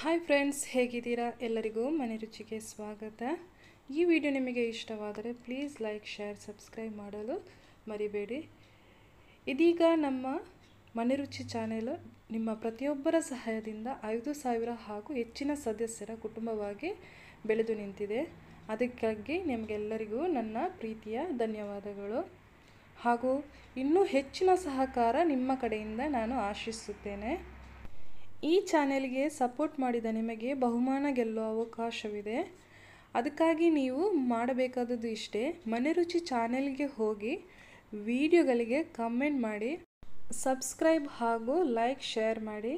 Hi friends, ಹೇಗಿದ್ದೀರಾ? ಎಲ್ಲರಿಗೂ ಮನೆ ರುಚಿಗೆ ಸ್ವಾಗತ. ಈ ವಿಡಿಯೋ ನಿಮಗೆ ಇಷ್ಟವಾದರೆ ಪ್ಲೀಸ್ ಲೈಕ್, ಶೇರ್, ಸಬ್ಸ್ಕ್ರೈಬ್ ಮಾಡಲು ಮರಿಬೇಡಿ. ಇದೀಗ ನಮ್ಮ ಮನೆ ರುಚಿ ಚಾನೆಲ್ ನಿಮ್ಮ ಪ್ರತಿಯೊಬ್ಬರ ಸಹಾಯದಿಂದ 5,000 ಹಾಗೂ ಹೆಚ್ಚಿನ ಸದಸ್ಯರ ಕುಟುಂಬವಾಗಿ ಬೆಳೆದು ನಿಂತಿದೆ. ಅದಕ್ಕಾಗಿ ನಿಮಗೆಲ್ಲರಿಗೂ ನನ್ನ ಪ್ರೀತಿಯ ಧನ್ಯವಾದಗಳು ಹಾಗೂ ಇನ್ನೂ ಹೆಚ್ಚಿನ ಸಹಕಾರ ನಿಮ್ಮ ಕಡೆಯಿಂದ ನಾನು ಆಶಿಸುತ್ತೇನೆ. ಈ ಚಾನೆಲ್ಗೆ ಸಪೋರ್ಟ್ ಮಾಡಿದ ನಿಮಗೆ ಬಹುಮಾನ ಗೆಲ್ಲುವ ಅವಕಾಶವಿದೆ. ಅದಕ್ಕಾಗಿ ನೀವು ಮಾಡಬೇಕಾದದ್ದು ಇಷ್ಟೇ: ಮನೆ ರುಚಿ ಚಾನೆಲ್ಗೆ ಹೋಗಿ ವಿಡಿಯೋಗಳಿಗೆ ಕಮೆಂಟ್ ಮಾಡಿ, ಸಬ್ಸ್ಕ್ರೈಬ್ ಹಾಗೂ ಲೈಕ್, ಶೇರ್ ಮಾಡಿ.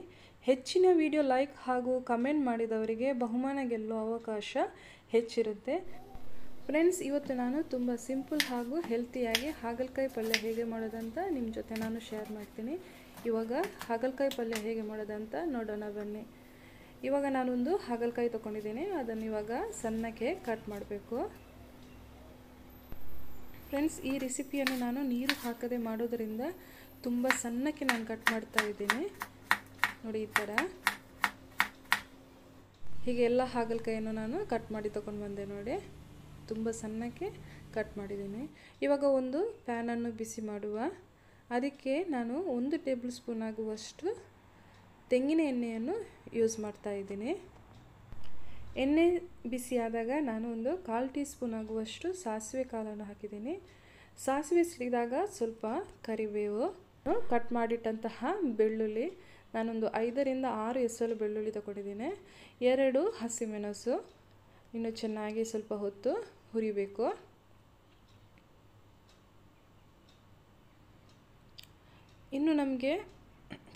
ಹೆಚ್ಚಿನ ವಿಡಿಯೋ ಲೈಕ್ ಹಾಗೂ ಕಮೆಂಟ್ ಮಾಡಿದವರಿಗೆ ಬಹುಮಾನ ಗೆಲ್ಲುವ ಅವಕಾಶ ಹೆಚ್ಚಿರುತ್ತೆ. ಫ್ರೆಂಡ್ಸ್, ಇವತ್ತು ನಾನು ತುಂಬ ಸಿಂಪಲ್ ಹಾಗೂ ಹೆಲ್ತಿಯಾಗಿ ಹಾಗಲಕಾಯಿ ಪಲ್ಯ ಹೇಗೆ ಮಾಡೋದಂತ ನಿಮ್ಮ ಜೊತೆ ನಾನು ಶೇರ್ ಮಾಡ್ತೀನಿ. ಇವಾಗ ಹಾಗಲಕಾಯಿ ಪಲ್ಯ ಹೇಗೆ ಮಾಡೋದಂತ ನೋಡೋಣ ಬನ್ನಿ. ಇವಾಗ ನಾನೊಂದು ಹಾಗಲಕಾಯಿ ತೊಗೊಂಡಿದ್ದೀನಿ. ಅದನ್ನು ಇವಾಗ ಸಣ್ಣಕ್ಕೆ ಕಟ್ ಮಾಡಬೇಕು. ಫ್ರೆಂಡ್ಸ್, ಈ ರೆಸಿಪಿಯನ್ನು ನಾನು ನೀರು ಹಾಕದೆ ಮಾಡೋದರಿಂದ ತುಂಬ ಸಣ್ಣಕ್ಕೆ ನಾನು ಕಟ್ ಮಾಡ್ತಾ ಇದ್ದೀನಿ. ನೋಡಿ, ಈ ಥರ ಹೀಗೆ ಎಲ್ಲ ಹಾಗಲಕಾಯಿಯನ್ನು ನಾನು ಕಟ್ ಮಾಡಿ ತೊಗೊಂಡು ಬಂದೆ. ನೋಡಿ, ತುಂಬ ಸಣ್ಣಕ್ಕೆ ಕಟ್ ಮಾಡಿದ್ದೀನಿ. ಇವಾಗ ಒಂದು ಪ್ಯಾನನ್ನು ಬಿಸಿ ಮಾಡುವ. ಅದಕ್ಕೆ ನಾನು 1 ಟೇಬಲ್ ಸ್ಪೂನ್ ಆಗುವಷ್ಟು ತೆಂಗಿನ ಎಣ್ಣೆಯನ್ನು ಯೂಸ್ ಮಾಡ್ತಾ ಇದ್ದೀನಿ. ಎಣ್ಣೆ ಬಿಸಿಯಾದಾಗ ನಾನು ಒಂದು 1/4 ಟೀ ಸ್ಪೂನ್ ಆಗುವಷ್ಟು ಸಾಸಿವೆ ಕಾಳನ್ನು ಹಾಕಿದ್ದೀನಿ. ಸಾಸಿವೆ ಸಿಡಿದಾಗ ಸ್ವಲ್ಪ ಕರಿಬೇವು, ಕಟ್ ಮಾಡಿಟ್ಟಂತಹ ಬೆಳ್ಳುಳ್ಳಿ, ನಾನೊಂದು 5ರಿಂದ 6 ಎಸಳು ಬೆಳ್ಳುಳ್ಳಿ ತಗೊಂಡಿದ್ದೀನಿ. 2 ಹಸಿಮೆಣಸು. ಇನ್ನು ಚೆನ್ನಾಗಿ ಸ್ವಲ್ಪ ಹೊತ್ತು ಹುರಿಬೇಕು. ಇನ್ನು ನಮಗೆ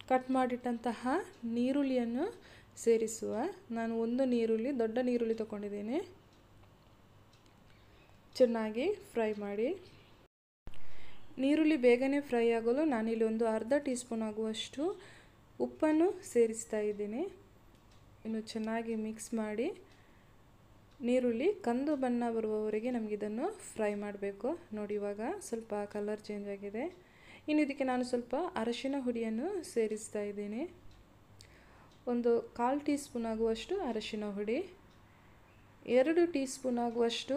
ಕಟ್ ಮಾಡಿಟ್ಟಂತಹ ನೀರುಳ್ಳಿಯನ್ನು ಸೇರಿಸುವ. ನಾನು 1 ನೀರುಳ್ಳಿ, ದೊಡ್ಡ ನೀರುಳ್ಳಿ ತಗೊಂಡಿದ್ದೀನಿ. ಚೆನ್ನಾಗಿ ಫ್ರೈ ಮಾಡಿ. ನೀರುಳ್ಳಿ ಬೇಗನೆ ಫ್ರೈ ಆಗಲು ನಾನಿಲ್ಲಿ ಒಂದು ಅರ್ಧ ಟೀ ಸ್ಪೂನ್ ಆಗುವಷ್ಟು ಉಪ್ಪನ್ನು ಸೇರಿಸ್ತಾ ಇದ್ದೀನಿ. ಇನ್ನು ಚೆನ್ನಾಗಿ ಮಿಕ್ಸ್ ಮಾಡಿ ನೀರುಳ್ಳಿ ಕಂದು ಬಣ್ಣ ಬರುವವರೆಗೆ ನಮಗಿದನ್ನು ಫ್ರೈ ಮಾಡಬೇಕು. ನೋಡಿ, ಇವಾಗ ಸ್ವಲ್ಪ ಕಲರ್ ಚೇಂಜ್ ಆಗಿದೆ. ಇನ್ನು ಇದಕ್ಕೆ ನಾನು ಸ್ವಲ್ಪ ಅರಿಶಿನ ಹುಡಿಯನ್ನು ಸೇರಿಸ್ತಾ ಇದ್ದೀನಿ. ಒಂದು 1/4 ಟೀ ಸ್ಪೂನ್ ಆಗುವಷ್ಟು ಅರಿಶಿನ ಹುಡಿ, 2 ಟೀ ಸ್ಪೂನ್ ಆಗುವಷ್ಟು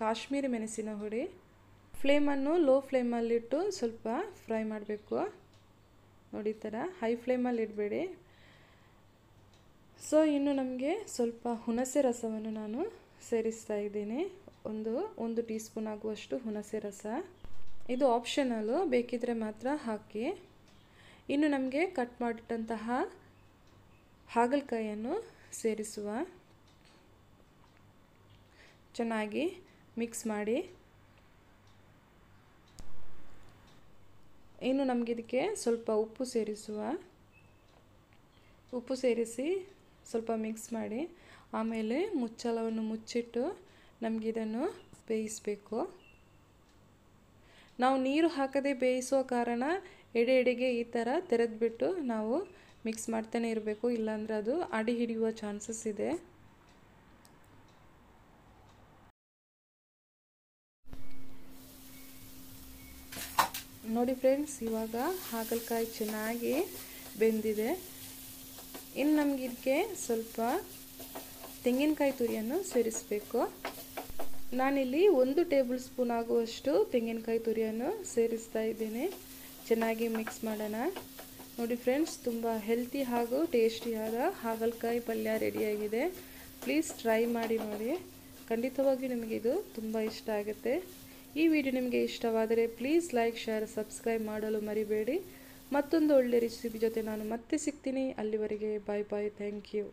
ಕಾಶ್ಮೀರಿ ಮೆಣಸಿನ ಹುಡಿ. ಫ್ಲೇಮನ್ನು ಲೋ ಫ್ಲೇಮಲ್ಲಿಟ್ಟು ಸ್ವಲ್ಪ ಫ್ರೈ ಮಾಡಬೇಕು. ನೋಡಿ, ಈ ಥರ ಹೈ ಫ್ಲೇಮಲ್ಲಿ ಇಡಬೇಡಿ. ಸೊ ಇನ್ನು ನಮಗೆ ಸ್ವಲ್ಪ ಹುಣಸೆ ರಸವನ್ನು ನಾನು ಸೇರಿಸ್ತಾ ಇದ್ದೀನಿ. ಒಂದು ಟೀ ಸ್ಪೂನ್ ಆಗುವಷ್ಟು ಹುಣಸೆ ರಸ. ಇದು ಆಪ್ಷನಲ್ಲು, ಬೇಕಿದ್ರೆ ಮಾತ್ರ ಹಾಕಿ. ಇನ್ನು ನಮಗೆ ಕಟ್ ಮಾಡಿಟ್ಟಂತಹ ಹಾಗಲಕಾಯಿಯನ್ನು ಸೇರಿಸುವ. ಚೆನ್ನಾಗಿ ಮಿಕ್ಸ್ ಮಾಡಿ. ಇನ್ನು ನಮಗಿದಕ್ಕೆ ಸ್ವಲ್ಪ ಉಪ್ಪು ಸೇರಿಸುವ. ಉಪ್ಪು ಸೇರಿಸಿ ಸ್ವಲ್ಪ ಮಿಕ್ಸ್ ಮಾಡಿ ಆಮೇಲೆ ಮುಚ್ಚಳವನ್ನು ಮುಚ್ಚಿಟ್ಟು ನಮಗಿದನ್ನು ಬೇಯಿಸಬೇಕು. ನಾವು ನೀರು ಹಾಕದೆ ಬೇಯಿಸೋ ಕಾರಣ ಎಡೆಗೆ ಈ ಥರ ತೆರೆದ್ಬಿಟ್ಟು ನಾವು ಮಿಕ್ಸ್ ಮಾಡ್ತಾನೆ ಇರಬೇಕು, ಇಲ್ಲಾಂದರೆ ಅದು ಅಡಿ ಹಿಡಿಯುವ ಚಾನ್ಸಸ್ ಇದೆ. ನೋಡಿ ಫ್ರೆಂಡ್ಸ್, ಇವಾಗ ಹಾಗಲಕಾಯಿ ಚೆನ್ನಾಗಿ ಬೆಂದಿದೆ. ಇನ್ನು ನಮಗಿದಕ್ಕೆ ಸ್ವಲ್ಪ ತೆಂಗಿನಕಾಯಿ ತುರಿಯನ್ನು ಸೇರಿಸಬೇಕು. ನಾನಿಲ್ಲಿ 1 ಟೇಬಲ್ ಸ್ಪೂನ್ ಆಗುವಷ್ಟು ತೆಂಗಿನಕಾಯಿ ತುರಿಯನ್ನು ಸೇರಿಸ್ತಾ ಇದ್ದೀನಿ. ಚೆನ್ನಾಗಿ ಮಿಕ್ಸ್ ಮಾಡೋಣ. ನೋಡಿ ಫ್ರೆಂಡ್ಸ್, ತುಂಬ ಹೆಲ್ತಿ ಹಾಗೂ ಟೇಸ್ಟಿಯಾದ ಹಾಗಲಕಾಯಿ ಪಲ್ಯ ರೆಡಿಯಾಗಿದೆ. ಪ್ಲೀಸ್ ಟ್ರೈ ಮಾಡಿ ನೋಡಿ. ಖಂಡಿತವಾಗಿ ನಿಮಗಿದು ತುಂಬ ಇಷ್ಟ ಆಗುತ್ತೆ. ಈ ವಿಡಿಯೋ ನಿಮಗೆ ಇಷ್ಟವಾದರೆ ಪ್ಲೀಸ್ ಲೈಕ್, ಶೇರ್, ಸಬ್ಸ್ಕ್ರೈಬ್ ಮಾಡಲು ಮರಿಬೇಡಿ. ಮತ್ತೊಂದು ಒಳ್ಳೆ ರೆಸಿಪಿ ಜೊತೆ ನಾನು ಮತ್ತೆ ಸಿಗ್ತೀನಿ. ಅಲ್ಲಿವರೆಗೆ ಬಾಯ್ ಬಾಯ್. Thank you.